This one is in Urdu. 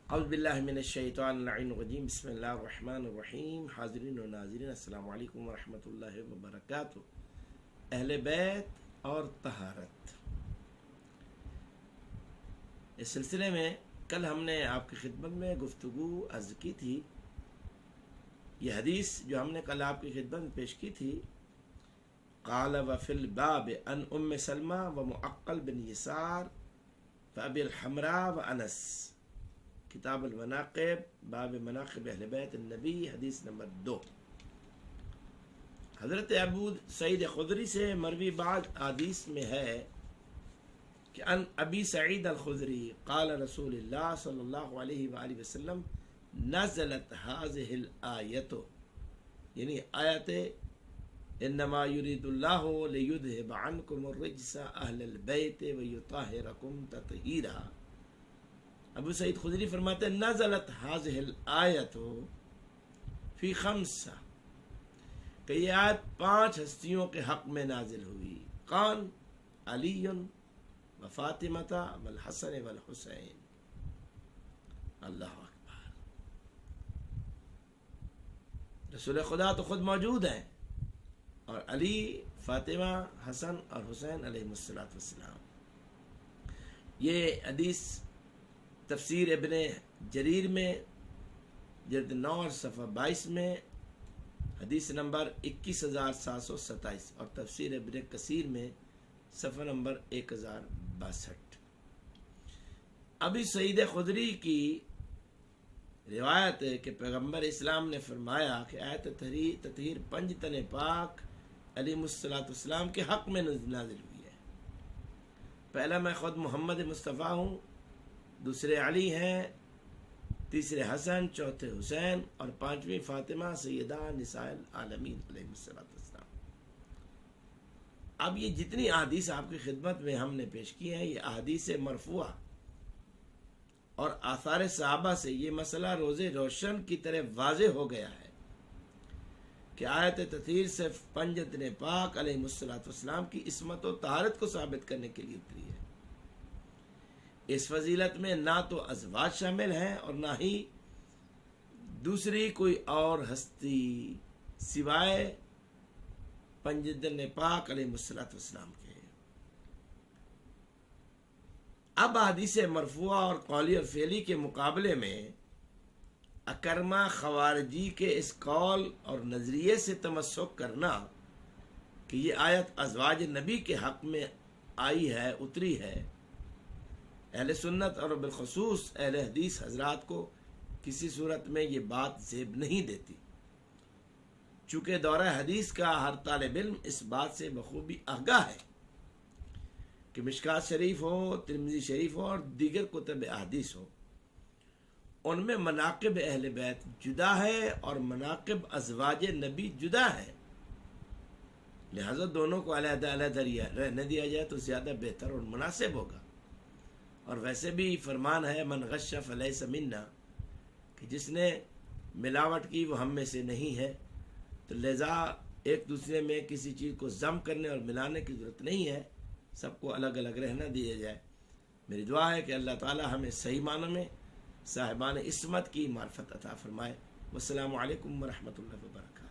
اعوذ باللہ من الشیطان اللعین الرجیم بسم اللہ الرحمن الرحیم۔ حاضرین و ناظرین السلام علیکم ورحمۃ اللہ وبرکاتہ۔ اہل بیت اور طہارت، اس سلسلے میں کل ہم نے آپ کی خدمت میں گفتگو عرض کی تھی۔ یہ حدیث جو ہم نے کل آپ کی خدمت میں پیش کی تھی، قال وفی الباب ان ام سلمہ و معقل بن یسار فابی الحمراء و انس، کتاب المناقب، باب مناقب اہل بیت النبی، حدیث نمبر 2۔ حضرت ابو سعید خدری سے مروی بعض حدیث میں ہے کہ ان ابی سعید الخدری قال رسول اللہ صلی اللہ علیہ وآلہ وسلم نزلت هذه الآیت، یعنی آیت انما یرید اللہ لیذہب عنکم الرجس اہل البیت ویطہرکم تطہیرا۔ ابو سعید خدری فرماتے ہیں نزلت هذه الآیت فی خمسہ، کہ یہ آیت 5 ہستیوں کے حق میں نازل ہوئی۔ کون؟ علی و فاطمہ والحسن والحسین۔ اللہ اکبر، رسول خدا تو خود موجود ہیں، اور علی، فاطمہ، حسن اور حسین علیہ السلام۔ یہ حدیث تفسیر ابن جریر میں جلد 9 اور صفحہ 22 میں حدیث نمبر 21727، اور تفسیر ابن کثیر میں صفحہ نمبر 1062۔ ابی سعید خدری کی روایت ہے کہ پیغمبر اسلام نے فرمایا کہ آیت تطہیر 5 تن پاک علیہ السلام کے حق میں نازل ہوئی ہے۔ پہلا میں خود محمد مصطفیٰ ہوں، دوسرے علی ہیں، تیسرے حسن، چوتھے حسین، اور 5ویں فاطمہ سیدہ نساء العالمین علیہ السلام۔ اب یہ جتنی احادیث آپ کی خدمت میں ہم نے پیش کی ہیں، یہ احادیث مرفوعہ اور آثار صحابہ سے یہ مسئلہ روز روشن کی طرح واضح ہو گیا ہے کہ آیت تطہیر صرف 5 تن پاک علیہ السلام کی عصمت و طہارت کو ثابت کرنے کے لیے اتری ہے۔ اس فضیلت میں نہ تو ازواج شامل ہیں اور نہ ہی دوسری کوئی اور ہستی سوائے 5 تن پاک علیہ السلام کے۔ اب حدیث مرفوعہ اور قولی اور فعلی کے مقابلے میں اکرمہ خوارجی کے اس قول اور نظریے سے تمسک کرنا کہ یہ آیت ازواج نبی کے حق میں آئی ہے، اتری ہے، اہل سنت اور بالخصوص اہل حدیث حضرات کو کسی صورت میں یہ بات زیب نہیں دیتی، چونکہ دورہ حدیث کا ہر طالب علم اس بات سے بخوبی آگاہ ہے کہ مشکات شریف ہو، ترمذی شریف ہو اور دیگر کتب احادیث ہو، ان میں مناقب اہل بیت جدا ہے اور مناقب ازواج نبی جدا ہے، لہذا دونوں کو علیحدہ علیحدہ رہنے دیا جائے تو زیادہ بہتر اور مناسب ہوگا۔ اور ویسے بھی فرمان ہے من غش فلیس منا، کہ جس نے ملاوٹ کی وہ ہم میں سے نہیں ہے، تو لہذا ایک دوسرے میں کسی چیز کو ضم کرنے اور ملانے کی ضرورت نہیں ہے، سب کو الگ الگ رہنا دیا جائے۔ میری دعا ہے کہ اللہ تعالی ہمیں صحیح معنی میں صاحبان عصمت کی معرفت عطا فرمائے۔ والسلام علیکم ورحمۃ اللہ وبرکاتہ۔